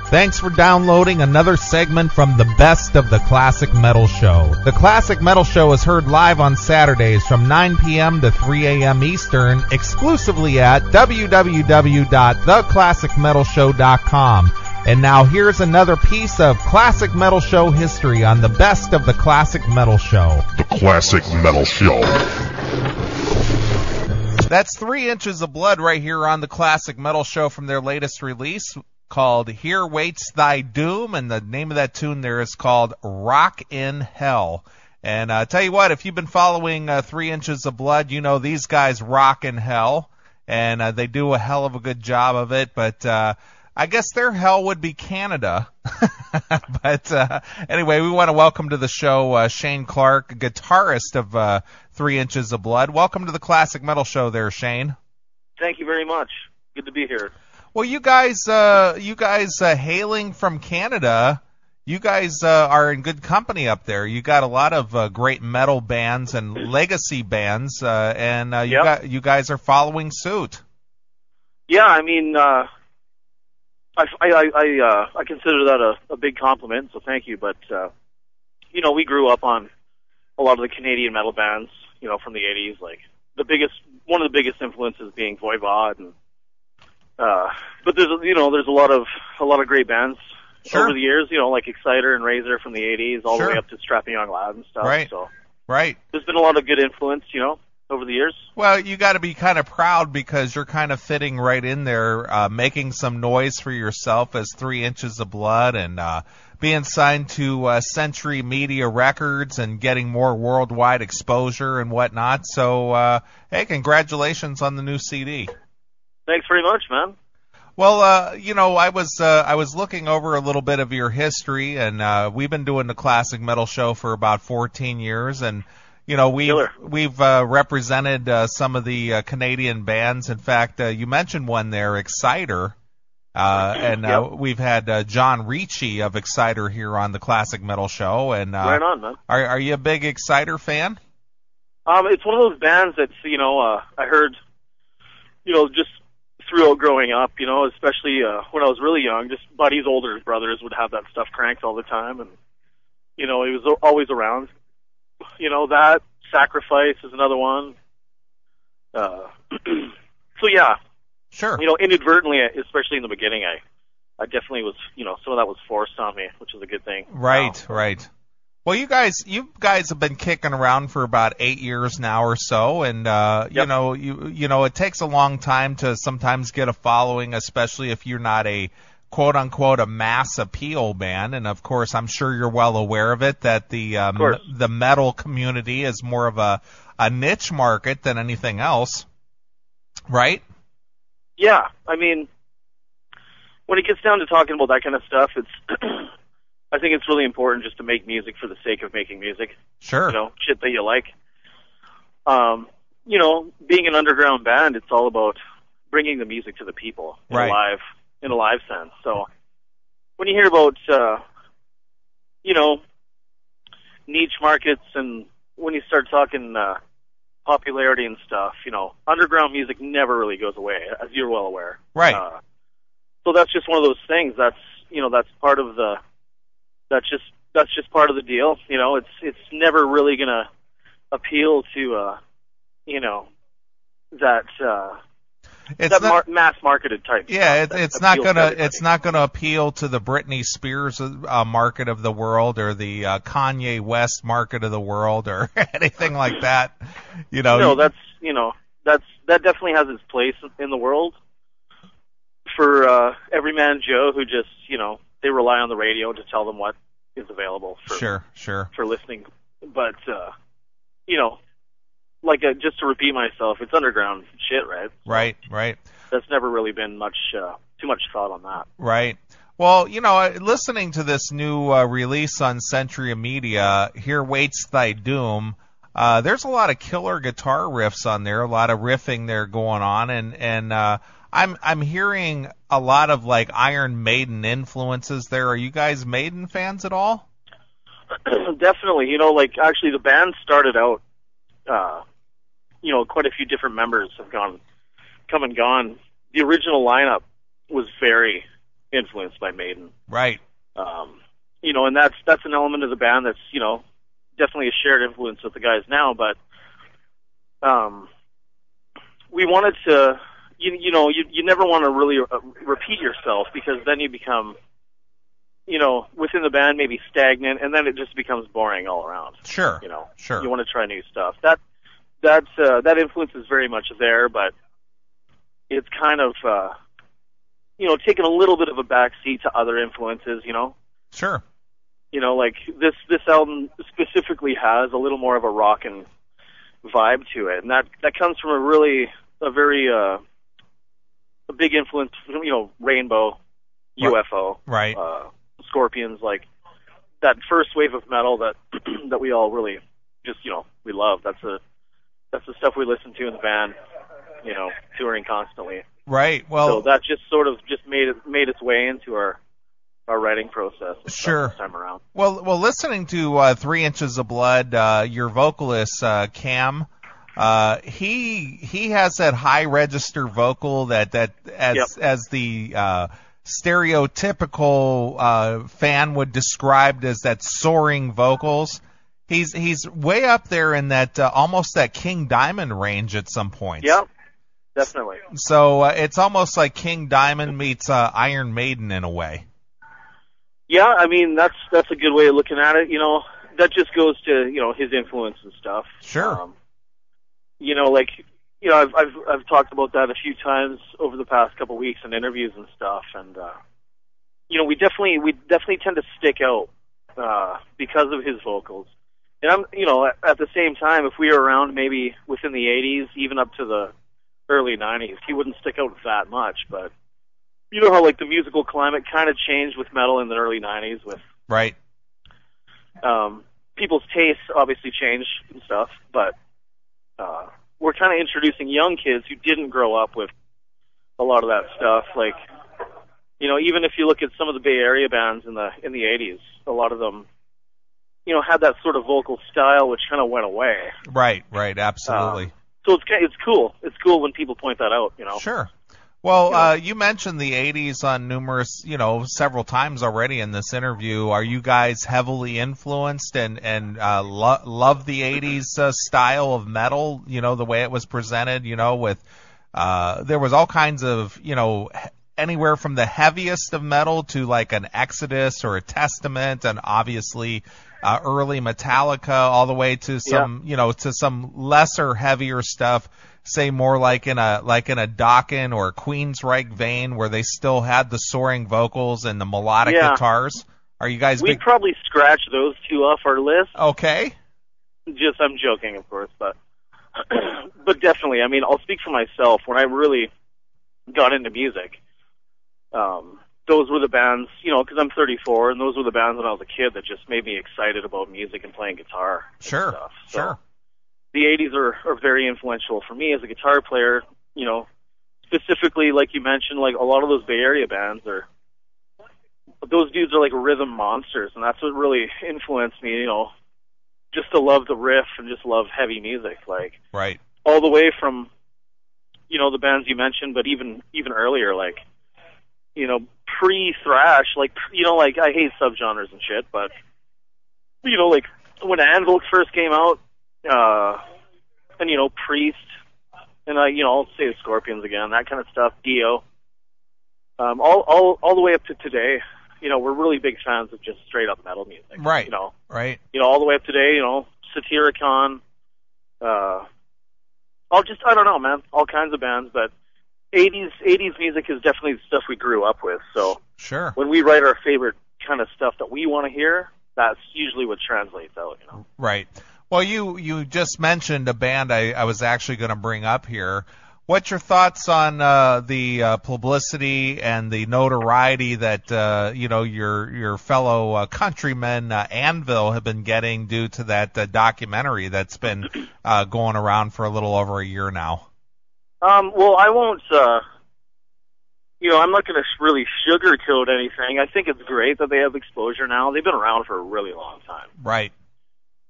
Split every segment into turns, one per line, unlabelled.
Thanks for downloading another segment from the Best of the Classic Metal Show. The Classic Metal Show is heard live on Saturdays from 9 p.m. to 3 a.m. Eastern, exclusively at www.theclassicmetalshow.com. And now here's another piece of Classic Metal Show history on the Best of the Classic Metal Show.
The Classic Metal Show.
That's 3 Inches of Blood right here on the Classic Metal Show from their latest release, called Here Waits Thy Doom, and the name of that tune there is called Rock in Hell. And tell you what, if you've been following 3 Inches of Blood, you know these guys rock in hell, and they do a hell of a good job of it, but I guess their hell would be Canada. But anyway, we want to welcome to the show Shane Clark, guitarist of 3 Inches of Blood. Welcome to the Classic Metal Show there, Shane.
Thank you very much. Good to be here.
Well, you guys hailing from Canada, you guys are in good company up there. You got a lot of great metal bands and legacy bands, and you guys are following suit.
Yeah, I mean, I consider that a big compliment, so thank you. But you know, we grew up on a lot of the Canadian metal bands, you know, from the '80s. Like one of the biggest influences being Voivod and. But there's a lot of great bands over the years, you know, like Exciter and Razor from the '80s, all the way up to Strapping Young Lad and stuff.
Right.
So
right.
There's been a lot of good influence, you know, over the years.
Well, you got to be kind of proud because you're kind of fitting right in there, making some noise for yourself as 3 Inches of Blood and being signed to Century Media Records and getting more worldwide exposure and whatnot. So, hey, congratulations on the new CD.
Thanks very much, man.
Well, you know, I was looking over a little bit of your history, and we've been doing the Classic Metal Show for about 14 years, and you know we've represented some of the Canadian bands. In fact, you mentioned one there, Exciter, and we've had John Ricci of Exciter here on the Classic Metal Show. And
right on, man.
Are you a big Exciter fan?
It's one of those bands that's I heard, just throughout growing up, especially when I was really young, just buddies, older brothers would have that stuff cranked all the time, and it was always around. That Sacrifice is another one. So yeah,
sure.
Inadvertently, especially in the beginning, I definitely was, some of that was forced on me, which is a good thing.
Right, right. Well, you guys have been kicking around for about 8 years now or so, and it takes a long time to sometimes get a following, especially if you're not a quote unquote a mass appeal band. And of course, I'm sure you're well aware of it, that the metal community is more of a niche market than anything else, right?
Yeah, I mean, when it gets down to talking about that kind of stuff, it's I think it's really important just to make music for the sake of making music.
Sure.
Shit that you like. Being an underground band, it's all about bringing the music to the people in a live sense. So when you hear about, niche markets, and when you start talking popularity and stuff, underground music never really goes away, as you're well aware.
Right.
So that's just one of those things. That's part of the. That's just part of the deal. It's never really gonna appeal to mass marketed type.
Yeah, it's not gonna appeal to the Britney Spears market of the world, or the Kanye West market of the world, or anything like that.
No, that definitely has its place in the world for everyman Joe who just they rely on the radio to tell them what is available for listening. But just to repeat myself, it's underground shit, right?
Right.
That's never really been too much thought on that.
Right. Well, listening to this new release on Century Media, Here Waits Thy Doom, there's a lot of killer guitar riffs on there, a lot of riffing there going on, and I'm hearing a lot of like Iron Maiden influences there. Are you guys Maiden fans at all?
Definitely. Actually the band started out, quite a few different members have come and gone. The original lineup was very influenced by Maiden.
Right.
And that's an element of the band that's, definitely a shared influence with the guys now, but we wanted to, you never want to really repeat yourself, because then you become, within the band maybe stagnant, and then it just becomes boring all around.
Sure. Sure.
You want to try new stuff. That influence is very much there, but it's kind of, taking a little bit of a backseat to other influences,
Sure.
Like this album specifically has a little more of a rockin' vibe to it, and that comes from a very big influence from, Rainbow, UFO,
right,
Scorpions, like that first wave of metal that that we all really just we love. That's the stuff we listen to in the band, touring constantly.
Right. Well,
so that just sort of made its way into our writing process.
Sure.
This time around.
Well, listening to 3 Inches of Blood, your vocalist Cam, he has that high register vocal that as the stereotypical fan would describe as that soaring vocals. He's way up there in that almost that King Diamond range at some points.
Yep. Definitely.
So it's almost like King Diamond meets Iron Maiden in a way.
Yeah, I mean that's a good way of looking at it. That just goes to his influence and stuff.
Sure.
I've talked about that a few times over the past couple of weeks in interviews and stuff, and we definitely tend to stick out because of his vocals. And I'm at the same time, if we were around maybe within the 80s, even up to the early 90s, he wouldn't stick out that much, but you know how like the musical climate kind of changed with metal in the early 90s with
right.
People's tastes obviously changed and stuff, but we're kind of introducing young kids who didn't grow up with a lot of that stuff. Like, even if you look at some of the Bay Area bands in the 80s, a lot of them had that sort of vocal style which kind of went away.
Right, absolutely.
So it's cool. It's cool when people point that out,
Sure. Well, you mentioned the 80s on numerous, several times already in this interview. Are you guys heavily influenced and love the 80s style of metal, the way it was presented, with there was all kinds of, anywhere from the heaviest of metal to like an Exodus or a Testament, and obviously early Metallica, all the way to some, to some lesser, heavier stuff, say more like in a Dokken or Queensryche vein, where they still had the soaring vocals and the melodic guitars. Are you guys?
We'd probably scratch those two off our list.
Okay.
I'm joking, of course, but definitely. I mean, I'll speak for myself. When I really got into music, those were the bands, because I'm 34, and those were the bands when I was a kid that just made me excited about music and playing guitar.
Sure,
stuff.
Sure.
The 80s are very influential for me as a guitar player, specifically, like you mentioned, like a lot of those Bay Area bands those dudes are like rhythm monsters, and that's what really influenced me, just to love the riff and just love heavy music, like
right.
All the way from, the bands you mentioned, but even earlier, like, pre-thrash, like, like I hate subgenres and shit, but, like when Anvil first came out, and Priest, and I'll say the Scorpions again, that kind of stuff, Dio, all the way up to today, we're really big fans of just straight up metal music,
right? Right.
All the way up today, Satyricon, I don't know, man, all kinds of bands, but 80s music is definitely the stuff we grew up with. So
sure,
when we write our favorite kind of stuff that we want to hear, that's usually what translates out.
Right. Well, you just mentioned a band I was actually going to bring up here. What's your thoughts on the publicity and the notoriety that your fellow countrymen Anvil have been getting due to that documentary that's been going around for a little over a year now?
Well, I won't. I'm not going to really sugarcoat anything. I think it's great that they have exposure now. They've been around for a really long time.
Right.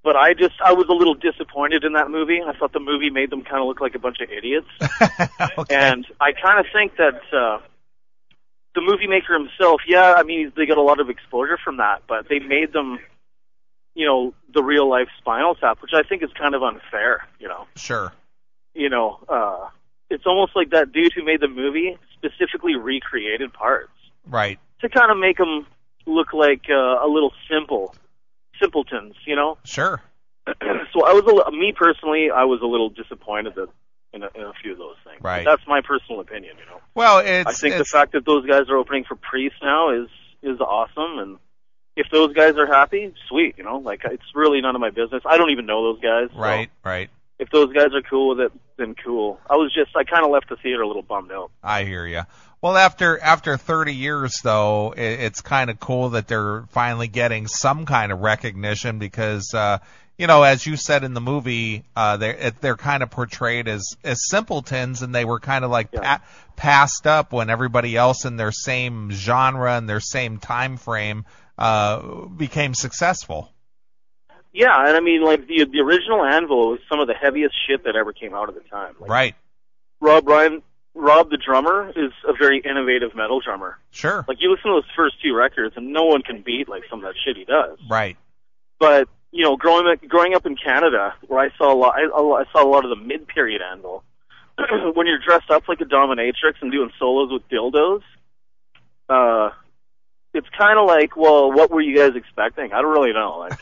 But I was a little disappointed in that movie. I thought the movie made them kind of look like a bunch of idiots.
Okay.
And I kind of think that, the movie maker himself, yeah, I mean, they got a lot of exposure from that, but they made them, you know, the real life Spinal Tap, which I think is kind of unfair, you know.
Sure.
You know, it's almost like that dude who made the movie specifically recreated parts.
Right.
To kind of make them look like a little simpletons, you know.
Sure.
So me personally, I was a little disappointed that in a few of those things.
Right.
But that's my personal opinion, you know.
Well,
I think the fact that those guys are opening for Priest now is awesome, and if those guys are happy, sweet, you know. Like, it's really none of my business. I don't even know those guys.
Right.
So
Right.
if those guys are cool with it, then cool. I kind of left the theater a little bummed out.
I hear you. Well, after 30 years, though, it's kind of cool that they're finally getting some kind of recognition because, you know, as you said in the movie, they're kind of portrayed as simpletons, and they were kind of like passed up when everybody else in their same genre and their same time frame became successful.
Yeah, and I mean, like, the original Anvil was some of the heaviest shit that ever came out at the time. Like,
right.
Rob the drummer is a very innovative metal drummer.
Sure.
Like, you listen to those first two records, and no one can beat, like, some of that shit he does.
Right.
But, you know, growing up in Canada, where I saw I saw a lot of the mid-period Anvil, when you're dressed up like a dominatrix and doing solos with dildos, it's kind of like, well, what were you guys expecting? I don't really know. Like,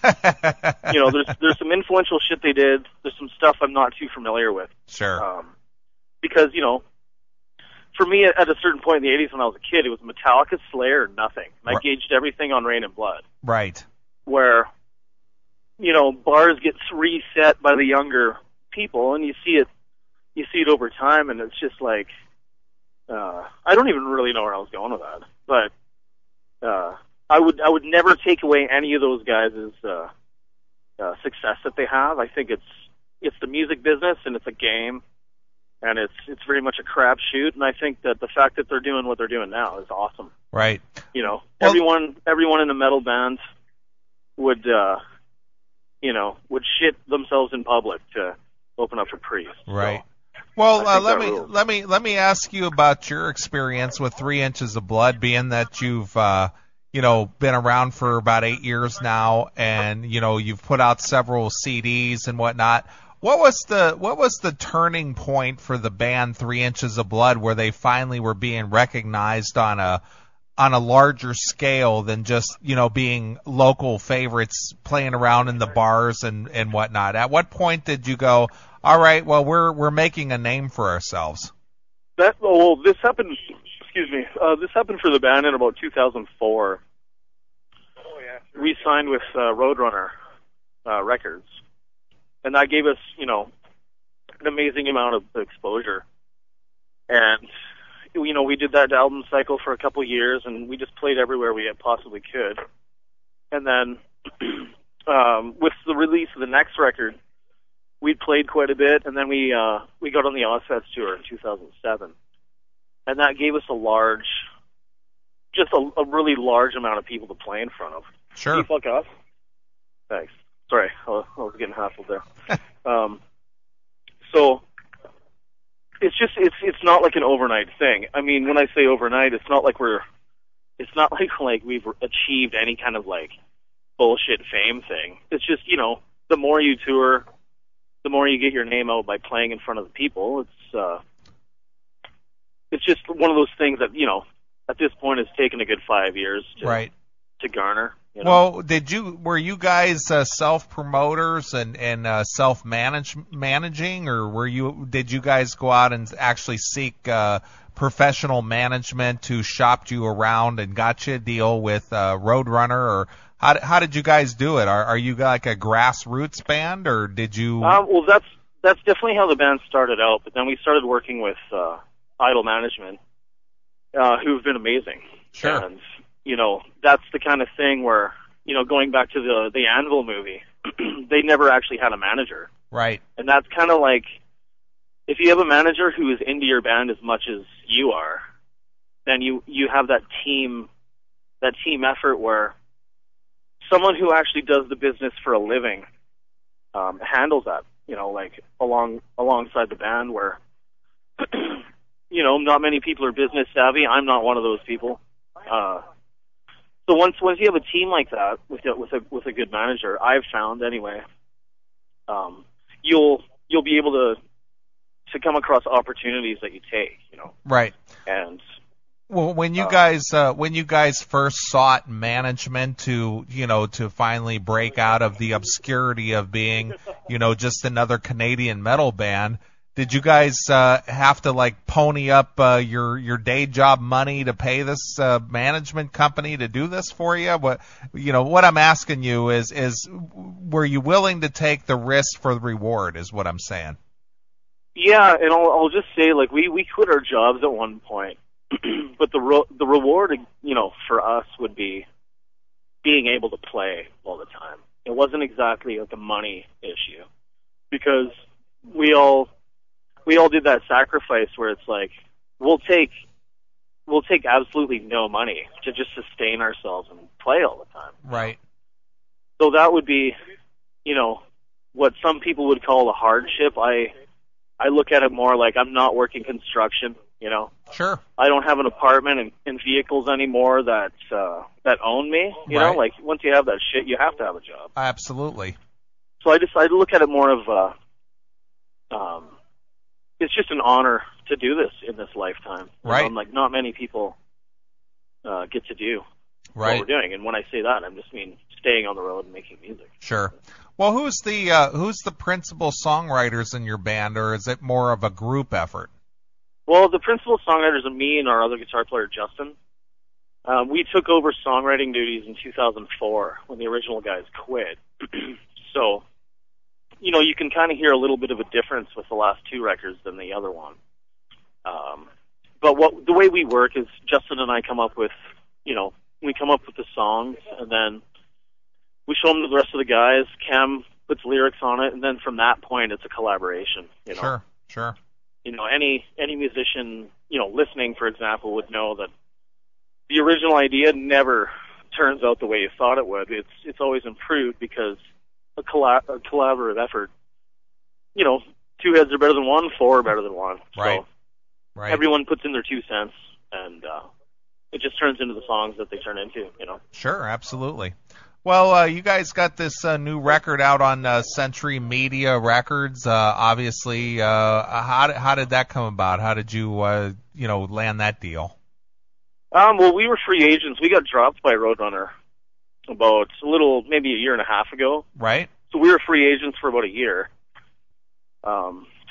you know, there's some influential shit they did. There's some stuff I'm not too familiar with.
Sure.
Because, you know, for me, at a certain point in the 80s when I was a kid, it was Metallica, Slayer, or nothing. And I gauged everything on Rain and Blood.
Right.
Where, you know, bars get reset by the younger people, and you see it over time, and it's just like, I don't even really know where I was going with that. But I would never take away any of those guys' success that they have. I think it's the music business, and it's a game. And it's very much a crapshoot, and I think that the fact that they're doing what they're doing now is awesome.
Right.
You know,
well,
everyone in the metal band would shit themselves in public to open up for Priest.
Right.
So,
well, let me ask you about your experience with 3 Inches of Blood, being that you've been around for about 8 years now, and you've put out several CDs and whatnot. What was the turning point for the band 3 Inches of Blood, where they finally were being recognized on a larger scale than just being local favorites playing around in the bars and whatnot? At what point did you go, all right, well, we're making a name for ourselves?
This happened. Excuse me. This happened for the band in about 2004. Oh yeah. Sure. We signed with Roadrunner Records. And that gave us, an amazing amount of exposure. And, we did that album cycle for a couple of years, and we just played everywhere we possibly could. And then, with the release of the next record, we played quite a bit, and then we got on the Ozfest tour in 2007. And that gave us a really large amount of people to play in front of.
Sure.
Can you fuck off? Thanks. Sorry, I was getting hassled there. So it's not like an overnight thing. I mean, when I say overnight, it's not like we've achieved any kind of like bullshit fame thing. It's just, the more you tour, the more you get your name out by playing in front of the people. It's just one of those things that, at this point has taken a good 5 years to garner.
Well, were you guys self-promoters and self-managing, or did you guys go out and actually seek professional management who shopped you around and got you a deal with Roadrunner, or how did you guys do it? Are you like a grassroots band, or did you?
Well, that's definitely how the band started out, but then we started working with Idol Management, who've been amazing.
Sure.
And that's the kind of thing where, going back to the Anvil movie, they never actually had a manager.
Right.
And that's kind of like, if you have a manager who is into your band as much as you are, then you have that team effort where someone who actually does the business for a living handles that, like alongside the band, where not many people are business savvy. I'm not one of those people. So once you have a team like that with a good manager, I've found anyway, you'll be able to come across opportunities that you take,
Right.
And
well, when you guys first sought management to finally break out of the obscurity of being, just another Canadian metal band, did you guys have to pony up your day job money to pay this management company to do this for you? What I'm asking you is were you willing to take the risk for the reward? Is what I'm saying.
Yeah, and I'll just say we quit our jobs at one point, but the reward for us would be being able to play all the time. It wasn't exactly the money issue, because we all did that sacrifice where it's we'll take absolutely no money to just sustain ourselves and play all the time.
Right.
So that would be, what some people would call a hardship. I look at it more like I'm not working construction,
Sure.
I don't have an apartment and vehicles anymore that own me,
Right.
Once you have that shit, you have to have a job.
Absolutely.
So I decided to look at it more of it's just an honor to do this in this lifetime.
Right.
Not many people get to do
Right.
what we're doing. And when I say that, I just mean staying on the road and making music.
Sure. Well, who's the principal songwriters in your band, or is it more of a group effort?
Well, the principal songwriters are me and our other guitar player, Justin. We took over songwriting duties in 2004 when the original guys quit. So, you can kind of hear a little bit of a difference with the last two records than the other one. But the way we work is Justin and I come up with, we come up with the songs, and then we show them to the rest of the guys. Cam puts lyrics on it, and then from that point, it's a collaboration.
Sure.
Any musician, listening, for example, would know that the original idea never turns out the way you thought it would. It's always improved because a collaborative effort. Two heads are better than one, four are better than one.
Right.
So
Right.
everyone puts in their 2 cents, and it just turns into the songs that they turn into.
Sure, absolutely. Well, you guys got this new record out on Century Media Records. Obviously, how did that come about? How did you land that deal?
Well, we were free agents. We got dropped by Roadrunner about maybe a year and a half ago.
Right.
So we were free agents for about a year.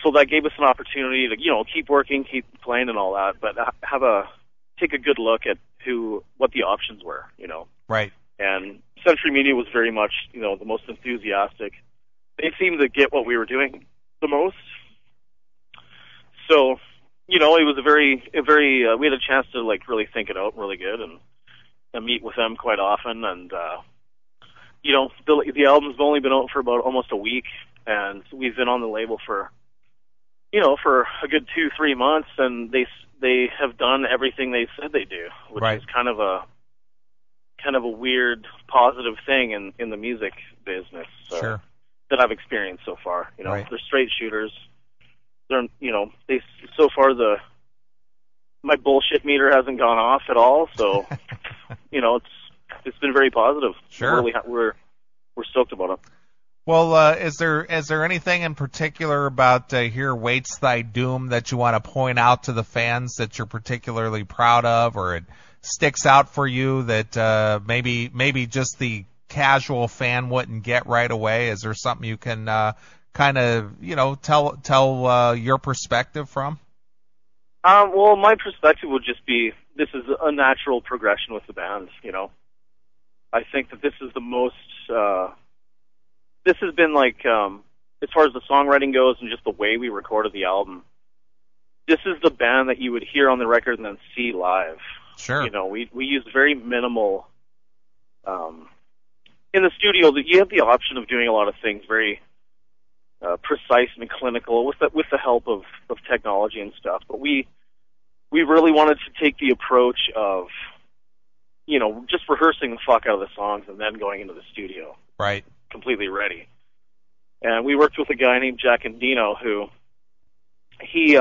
So that gave us an opportunity to, keep working, keep playing and all that, but take a good look at what the options were,
Right.
And Century Media was very much, the most enthusiastic. They seemed to get what we were doing the most. So, it was we had a chance to really think it out really good and meet with them quite often. And, the album's only been out for about almost a week, and we've been on the label for a good 2-3 months, and they have done everything they said they do, which
Right.
is kind of a weird positive thing in the music business
Sure.
that I've experienced so far.
Right.
They're straight shooters. They're so far my bullshit meter hasn't gone off at all. So it's been very positive.
Sure.
We're stoked about it.
Well, is there anything in particular about Here Waits Thy Doom that you want to point out to the fans that you're particularly proud of, or it sticks out for you that maybe just the casual fan wouldn't get right away? Is there something you can kind of tell your perspective from?
Well, my perspective would just be this is a natural progression with the band. I think that this is the most. This has been as far as the songwriting goes and just the way we recorded the album. This is the band that you would hear on the record and then see live.
Sure.
We used very minimal. In the studio, you have the option of doing a lot of things very precise and clinical with the help of technology and stuff. But we really wanted to take the approach of, just rehearsing the fuck out of the songs and then going into the studio.
Right.
Completely ready. And we worked with a guy named Jack Andino who he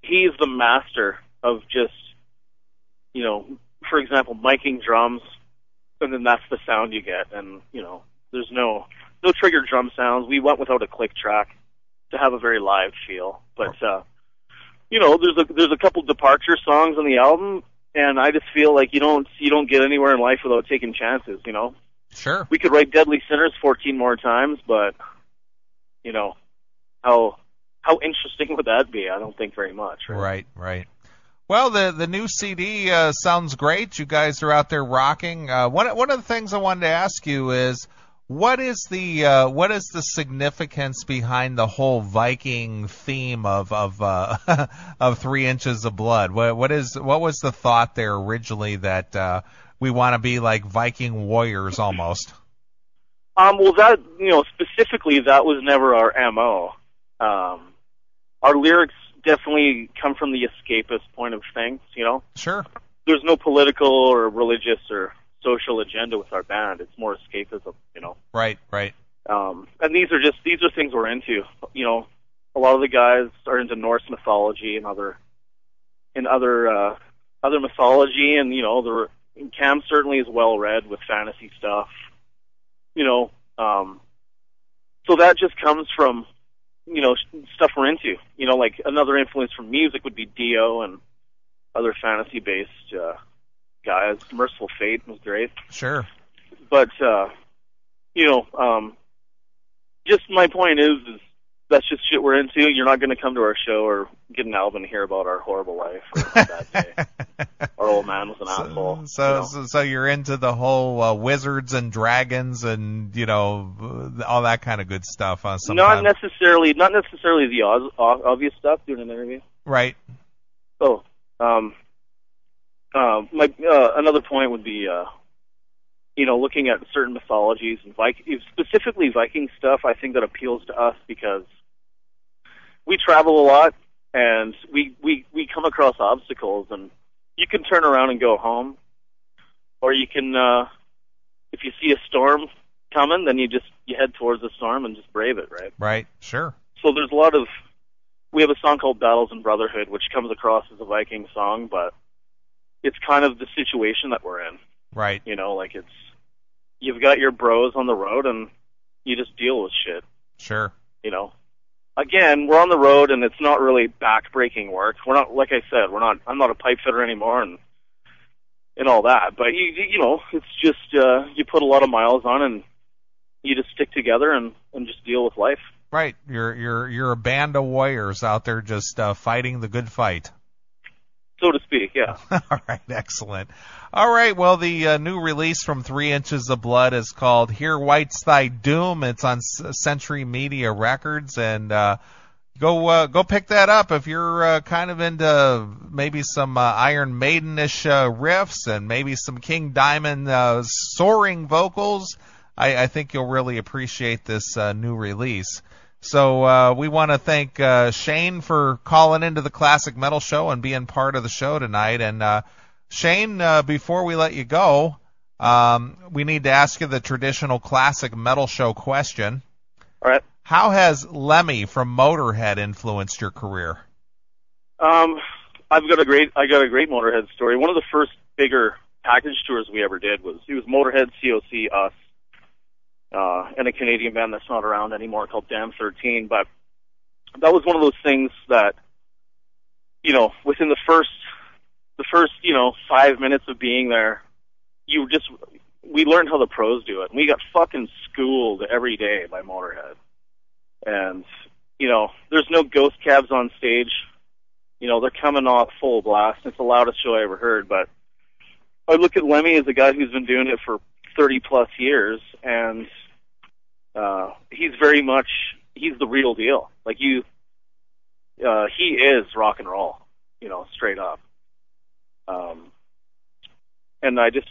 he's the master of just, you know, for example, miking drums, and then that's the sound you get. And, you know, there's no trigger drum sounds. We went without a click track to have a very live feel. But, you know, there's a couple departure songs on the album, and I just feel like you don't get anywhere in life without taking chances, you know?
Sure.
We could write Deadly Sinners 14 more times, but, you know, how interesting would that be? I don't think very much.
Right. Well, the new CD sounds great. You guys are out there rocking. One of the things I wanted to ask you is, what is the significance behind the whole Viking theme of 3 Inches of Blood? What was the thought there originally that we want to be like Viking warriors almost?
Well, that, you know, specifically, that was never our MO. Our lyrics definitely come from the escapist point of things, you know?
Sure.
There's no political or religious or social agenda with our band. It's more escapism, you know?
Right.
And these are things we're into. You know, a lot of the guys are into Norse mythology and other mythology, and, you know, Cam certainly is well read with fantasy stuff, you know. So that just comes from, you know, stuff we're into. You know, like another influence from music would be Dio and other fantasy-based guys. Merciful Fate was great.
Sure.
But, you know, just my point is that's just shit we're into. You're not going to come to our show or get an album and hear about our horrible life or a bad day. Our old man was an asshole.
So you're into the whole wizards and dragons and, you know, all that kind of good stuff.
Not necessarily the obvious stuff. Doing an interview.
Right.
So, another point would be, you know, looking at certain mythologies and specifically Viking stuff. I think that appeals to us because we travel a lot and we come across obstacles, and you can turn around and go home, or you can, if you see a storm coming, then you head towards the storm and just brave it, right?
Right, sure.
So there's we have a song called Battles and Brotherhood, which comes across as a Viking song, but it's kind of the situation that we're in.
Right.
You know, like you've got your bros on the road and you just deal with shit.
Sure.
You know, again, we're on the road and it's not really back-breaking work. We're not, like I said, I'm not a pipe fitter anymore and all that, but you know, it's just, you put a lot of miles on and you just stick together and just deal with life.
Right. You're a band of warriors out there just fighting the good fight.
So to speak, yeah.
All right, excellent. All right, well, the new release from 3 Inches of Blood is called Here Waits Thy Doom. It's on Century Media Records, and go pick that up if you're kind of into maybe some Iron Maiden-ish riffs and maybe some King Diamond soaring vocals. I think you'll really appreciate this new release. So we want to thank Shane for calling into the Classic Metal Show and being part of the show tonight. And Shane, before we let you go, we need to ask you the traditional Classic Metal Show question.
All right.
How has Lemmy from Motorhead influenced your career?
I got a great Motorhead story. One of the first bigger package tours we ever did was Motorhead, COC, us. And a Canadian band that's not around anymore called Damn 13. But that was one of those things that, you know, within the first, you know, 5 minutes of being there, we learned how the pros do it. And we got fucking schooled every day by Motorhead. And, you know, there's no ghost cabs on stage. You know, they're coming off full blast. It's the loudest show I ever heard. But I look at Lemmy as a guy who's been doing it for 30 plus years, and he's the real deal. Like he is rock and roll, you know, straight up. And I just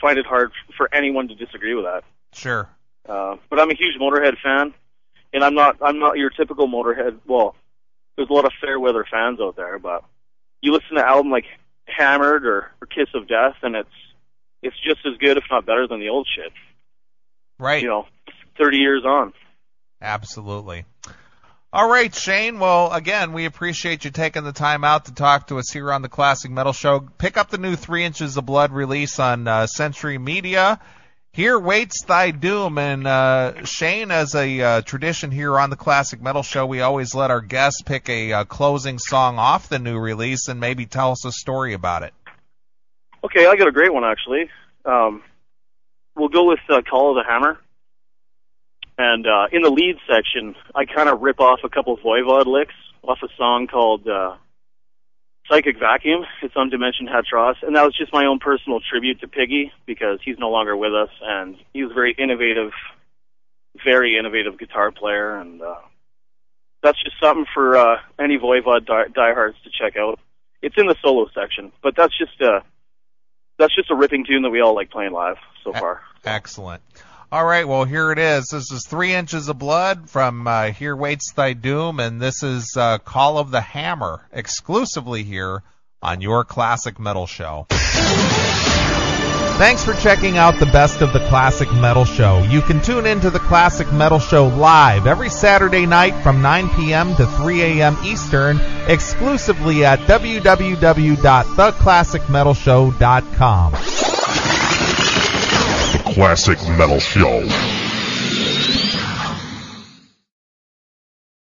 find it hard for anyone to disagree with that.
Sure.
But I'm a huge Motorhead fan, and I'm not your typical Motorhead. Well, there's a lot of fair weather fans out there, but you listen to an album like Hammered or Kiss of Death, and it's just as good, if not better, than the old shit.
Right.
You know, 30 years on.
Absolutely. All right, Shane. Well, again, we appreciate you taking the time out to talk to us here on the Classic Metal Show. Pick up the new 3 Inches of Blood release on Century Media. Here Waits Thy Doom. And Shane, as a tradition here on the Classic Metal Show, we always let our guests pick a closing song off the new release and maybe tell us a story about it.
Okay, I got a great one, actually. We'll go with Call of the Hammer. And in the lead section, I kind of rip off a couple of Voivod licks off a song called Psychic Vacuum. It's on Dimension Hatros. And that was just my own personal tribute to Piggy, because he's no longer with us, and he was a very innovative guitar player. And that's just something for any Voivod diehards to check out. It's in the solo section, but that's just a ripping tune that we all like playing live so far.
Excellent. All right, well, here it is. This is 3 Inches of Blood from Here Waits Thy Doom, and this is Call of the Hammer, exclusively here on your Classic Metal Show. Thanks for checking out the best of the Classic Metal Show. You can tune into the Classic Metal Show live every Saturday night from 9 p.m. to 3 a.m. Eastern, exclusively at www.theclassicmetalshow.com.
Classic Metal Show.